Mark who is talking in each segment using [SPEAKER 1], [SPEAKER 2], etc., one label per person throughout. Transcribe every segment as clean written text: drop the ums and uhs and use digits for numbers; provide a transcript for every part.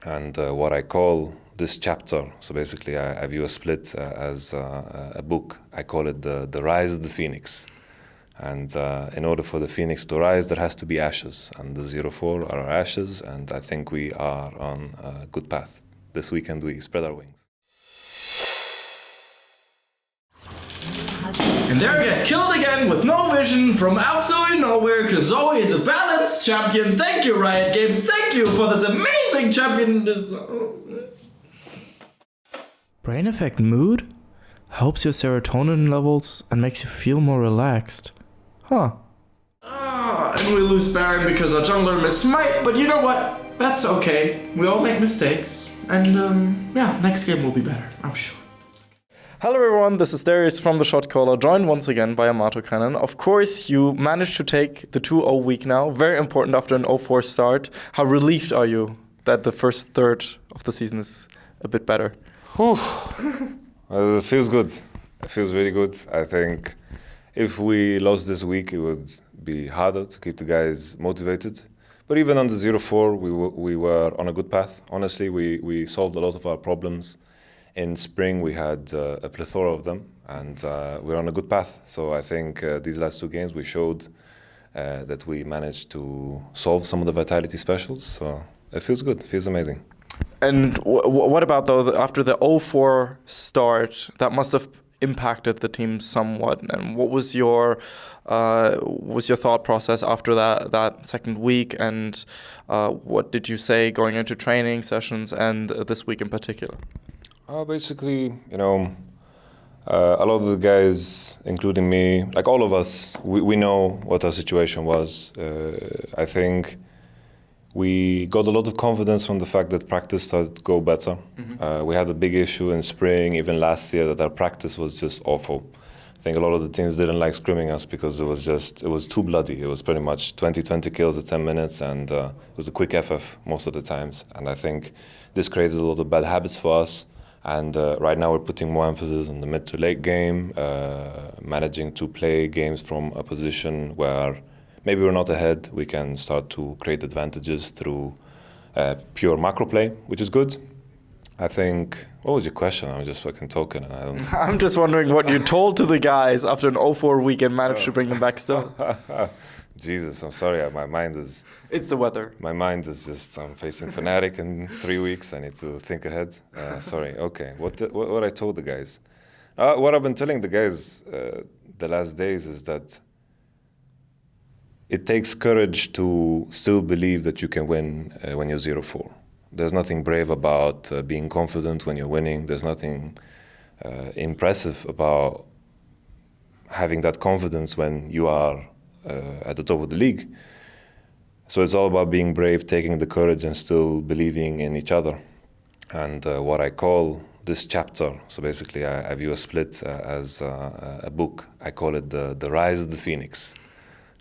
[SPEAKER 1] And what I call this chapter, so basically I view a split as a book. I call it the Rise of the Phoenix. And in order for the Phoenix to rise, there has to be ashes. And the 0-4 are our ashes, and I think we are on a good path. This weekend we spread our wings.
[SPEAKER 2] And there we get killed again with no vision from absolutely nowhere, because Zoe is a balanced champion. Thank you, Riot Games. Thank you for this amazing champion.
[SPEAKER 3] Brain effect mood? Helps your serotonin levels and makes you feel more relaxed. Huh.
[SPEAKER 2] And we lose Baron because our jungler missed Smite, but you know what? That's okay. We all make mistakes. And yeah, next game will be better, I'm sure.
[SPEAKER 3] Hello everyone, this is Darius from the Shotcaller, joined once again by YamatoCannon. Of course, you managed to take the 2-0 week now. Very important after an 0-4 start. How relieved are you that the first third of the season is a bit better?
[SPEAKER 1] It feels good. It feels really good. I think if we lost this week, it would be harder to keep the guys motivated. But even on the 0-4, we were on a good path. Honestly, we solved a lot of our problems. In spring, we had a plethora of them, and we're on a good path. So I think these last two games, we showed that we managed to solve some of the Vitality specials. So it feels good. It feels amazing.
[SPEAKER 3] And what about, though, after the 0-4 start, that must have impacted the team somewhat. And what was your thought process after that second week? And what did you say going into training sessions and this week in particular?
[SPEAKER 1] Basically, a lot of the guys, including me, like all of us, we know what our situation was. I think we got a lot of confidence from the fact that practice started to go better. Mm-hmm. We had a big issue in spring, even last year, that our practice was just awful. I think a lot of the teams didn't like scrimming us because it was too bloody. It was pretty much 20 kills at 10 minutes, and it was a quick FF most of the times. And I think this created a lot of bad habits for us. And right now we're putting more emphasis on the mid to late game, managing to play games from a position where maybe we're not ahead. We can start to create advantages through pure macro play, which is good. I think, what was your question? I'm just fucking talking. And I don't.
[SPEAKER 3] I'm just wondering what you told to the guys after an 0-4 week and managed to bring them back still.
[SPEAKER 1] Jesus, I'm sorry. My mind is...
[SPEAKER 3] It's the weather.
[SPEAKER 1] My mind is just, I'm facing Fnatic in 3 weeks. I need to think ahead. Sorry, okay. What I told the guys? What I've been telling the guys the last days is that it takes courage to still believe that you can win when you're 0-4. There's nothing brave about being confident when you're winning. There's nothing impressive about having that confidence when you are at the top of the league. So it's all about being brave, taking the courage and still believing in each other. And what I call this chapter, so basically I view a split as a book. I call it the Rise of the Phoenix.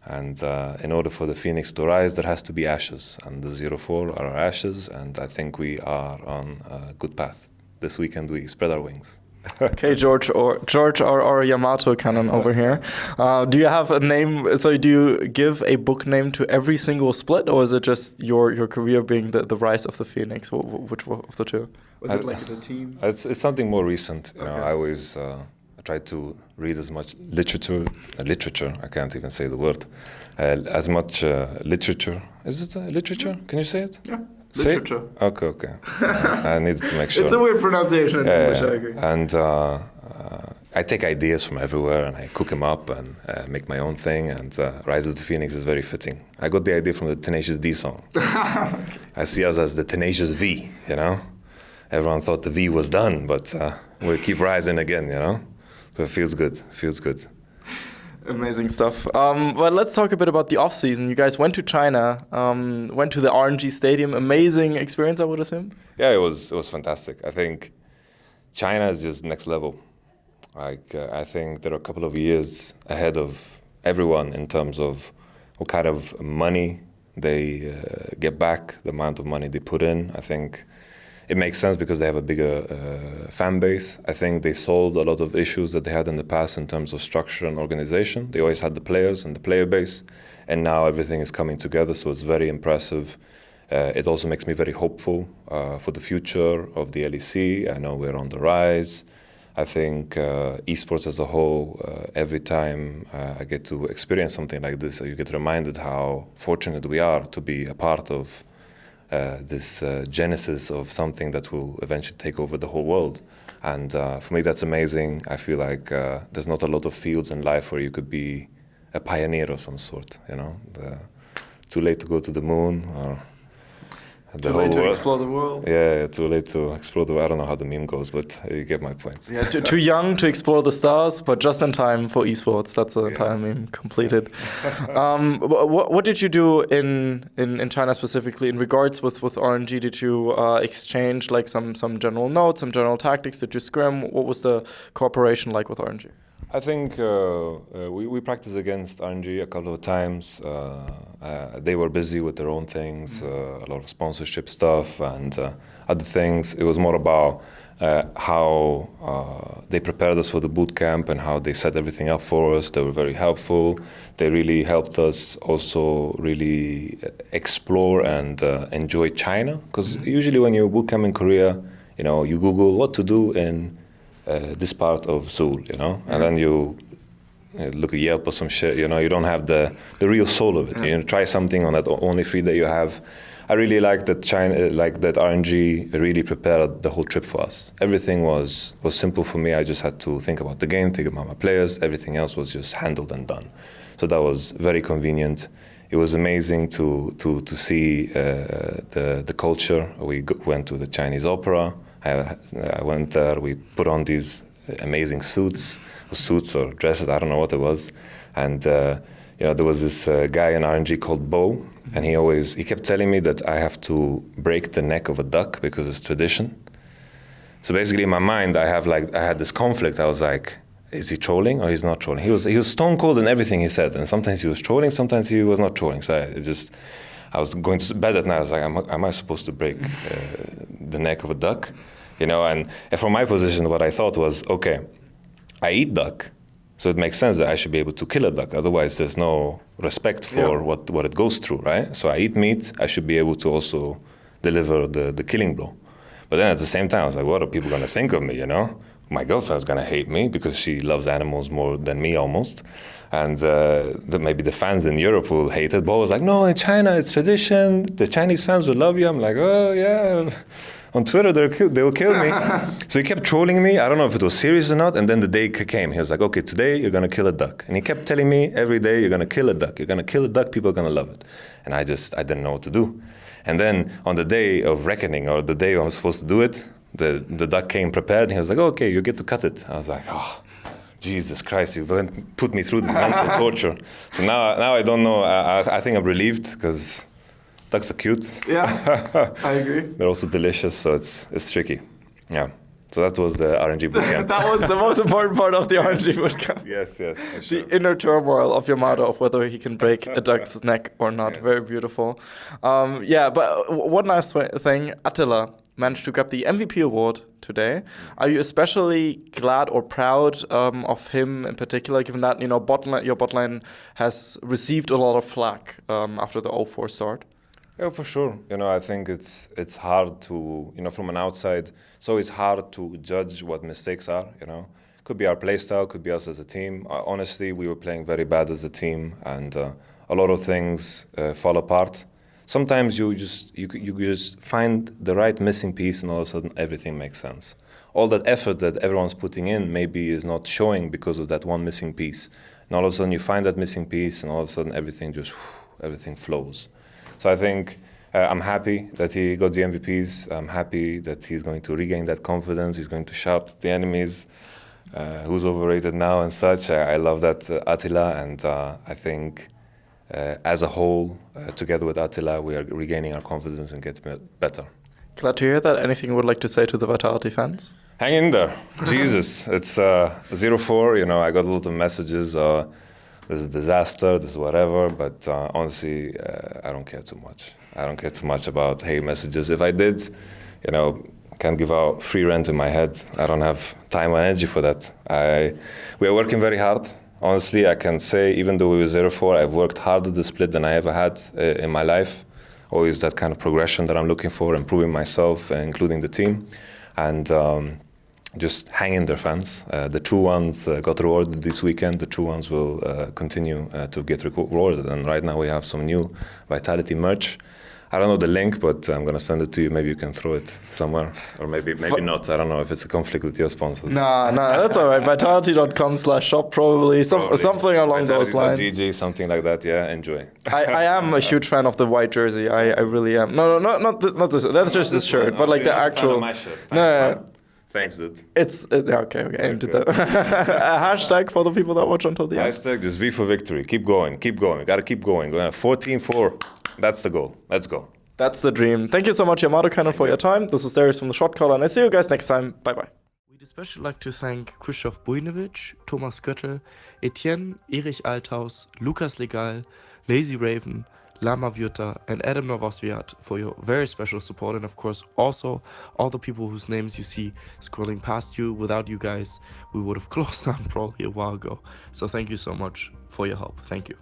[SPEAKER 1] And in order for the Phoenix to rise, there has to be ashes. And the 0-4 are our ashes, and I think we are on a good path. This weekend we spread our wings.
[SPEAKER 3] Okay, George or YamatoCannon over here. Do you have a name? So do you give a book name to every single split, or is it just your career being the rise of the Phoenix? Which of the two? Was it like the team?
[SPEAKER 1] It's something more recent. You know, I always try to read as much literature. I can't even say the word. As much literature. Is it literature? Can you say it?
[SPEAKER 3] Yeah. Literature.
[SPEAKER 1] Okay. I needed to make sure.
[SPEAKER 3] It's a weird pronunciation in English, I agree.
[SPEAKER 1] And I take ideas from everywhere and I cook them up and make my own thing. And Rise of the Phoenix is very fitting. I got the idea from the Tenacious D song. Okay. I see us as the Tenacious V, you know? Everyone thought the V was done, but we'll keep rising again, you know? So it feels good.
[SPEAKER 3] Amazing stuff. Well, let's talk a bit about the off-season. You guys went to China, went to the RNG Stadium. Amazing experience, I would assume?
[SPEAKER 1] Yeah, it was fantastic. I think China is just next level. Like, I think they're a couple of years ahead of everyone in terms of what kind of money they get back, the amount of money they put in. I think it makes sense because they have a bigger fan base. I think they solved a lot of issues that they had in the past in terms of structure and organization. They always had the players and the player base, and now everything is coming together, so it's very impressive. It also makes me very hopeful for the future of the LEC. I know we're on the rise. I think esports as a whole, every time I get to experience something like this, you get reminded how fortunate we are to be a part of this genesis of something that will eventually take over the whole world. And for me, that's amazing. I feel like there's not a lot of fields in life where you could be a pioneer of some sort, you know. Too late to go to the moon, or
[SPEAKER 3] too late to explore the world.
[SPEAKER 1] Yeah, too late to explore the world. I don't know how the meme goes, but you get my point.
[SPEAKER 3] Yeah, too young to explore the stars, but just in time for esports. That's the entire meme completed. Yes. What did you do in China specifically in regards with RNG? Did you exchange like some general notes, some general tactics? Did you scrim? What was the cooperation like with RNG?
[SPEAKER 1] I think we practiced against RNG a couple of times. They were busy with their own things, a lot of sponsorship stuff and other things. It was more about how they prepared us for the boot camp and how they set everything up for us. They were very helpful. They really helped us also really explore and enjoy China. Because usually when you boot camp in Korea, you know, you Google what to do in this part of Seoul, you know, and then you look at Yelp or some shit, you know, you don't have the real soul of it. You know, try something on that only feed that you have. I really like that that RNG really prepared the whole trip for us. Everything was simple for me. I just had to think about the game, think about my players. Everything else was just handled and done. So that was very convenient. It was amazing to see the culture. We went to the Chinese opera. I went there, we put on these amazing suits or dresses, I don't know what it was. And you know, there was this guy in RNG called Bo, and he kept telling me that I have to break the neck of a duck because it's tradition. So basically in my mind, I had this conflict. I was like, is he trolling or he's not trolling? He was stone cold in everything he said, and sometimes he was trolling, sometimes he was not trolling. So I was going to bed at night. I was like, am I supposed to break the neck of a duck? You know, and from my position, what I thought was, okay, I eat duck, so it makes sense that I should be able to kill a duck. Otherwise, there's no respect for what it goes through, right? So I eat meat, I should be able to also deliver the killing blow. But then at the same time, I was like, what are people going to think of me, you know? My girlfriend's going to hate me because she loves animals more than me almost. And maybe the fans in Europe will hate it. But I was like, no, in China, it's tradition. The Chinese fans will love you. I'm like, oh, yeah. On Twitter, they'll kill me. So he kept trolling me. I don't know if it was serious or not. And then the day came. He was like, okay, today you're going to kill a duck. And he kept telling me every day, you're going to kill a duck. You're going to kill a duck. People are going to love it. And I didn't know what to do. And then on the day of reckoning, or the day I was supposed to do it, the duck came prepared. And he was like, oh, okay, you get to cut it. I was like, oh, Jesus Christ, you put me through this mental torture. So now I don't know. I think I'm relieved because ducks are cute.
[SPEAKER 3] Yeah, I agree.
[SPEAKER 1] They're also delicious, so it's tricky. Yeah. So that was the RNG bootcamp.
[SPEAKER 3] That was the most important part of the RNG bootcamp.
[SPEAKER 1] Yes.
[SPEAKER 3] Sure. The inner turmoil of Yamato, of whether he can break a duck's neck or not. Yes. Very beautiful. But one last thing. Attila managed to grab the MVP award today. Are you especially glad or proud of him in particular, given that your botline has received a lot of flack after the 0-4 start?
[SPEAKER 1] Yeah, for sure. I think it's hard to, from an outside, it's always hard to judge what mistakes are, Could be our play style, could be us as a team. Honestly, we were playing very bad as a team, and a lot of things fall apart. Sometimes you just find the right missing piece, and all of a sudden everything makes sense. All that effort that everyone's putting in maybe is not showing because of that one missing piece. And all of a sudden you find that missing piece, and all of a sudden everything flows. So I think I'm happy that he got the MVPs. I'm happy that he's going to regain that confidence. He's going to shout at the enemies, who's overrated now and such. I love that, Attila, and I think as a whole, together with Attila, we are regaining our confidence and getting better.
[SPEAKER 3] Glad to hear that. Anything you would like to say to the Vitality fans?
[SPEAKER 1] Hang in there. Jesus, it's 0-4. I got a lot of messages. This is a disaster, this is whatever, but honestly, I don't care too much. I don't care too much about hate messages. If I did, can't give out free rent in my head. I don't have time or energy for that. We are working very hard. Honestly, I can say, even though we were 0-4, I've worked harder this split than I ever had in my life. always that kind of progression that I'm looking for, improving myself, including the team, and just hang in there, fans. The true ones got rewarded this weekend. The true ones will continue to get rewarded. And right now we have some new Vitality merch. I don't know the link, but I'm gonna send it to you. Maybe you can throw it somewhere, or maybe not. I don't know if it's a conflict with your sponsors.
[SPEAKER 3] No, that's all right. Vitality.com/shop probably. Something along those lines.
[SPEAKER 1] GG, something like that. Yeah, enjoy.
[SPEAKER 3] I am a huge fan of the white jersey. I really am. No, not this. That's just the shirt, but like the actual.
[SPEAKER 1] My shirt.
[SPEAKER 3] No.
[SPEAKER 1] Thanks, dude.
[SPEAKER 3] Okay. Aim to that. A hashtag for the people that watch until the end.
[SPEAKER 1] Hashtag just V for victory. Keep going. We gotta keep going. 14-4. That's the goal. Let's go.
[SPEAKER 3] That's the dream. Thank you so much, YamatoCannon, for your time. This was Darius from the Shotcaller, and I see you guys next time. Bye-bye. We'd especially like to thank Krzysztof Bujnowicz, Thomas Göttel, Etienne, Erich Althaus, Lukas Legal, Lazy Raven, Lama Vyuta, and Adam Novosviat for your very special support, and of course also all the people whose names you see scrolling past you. Without you guys, we would have closed down probably a while ago. So thank you so much for your help. Thank you.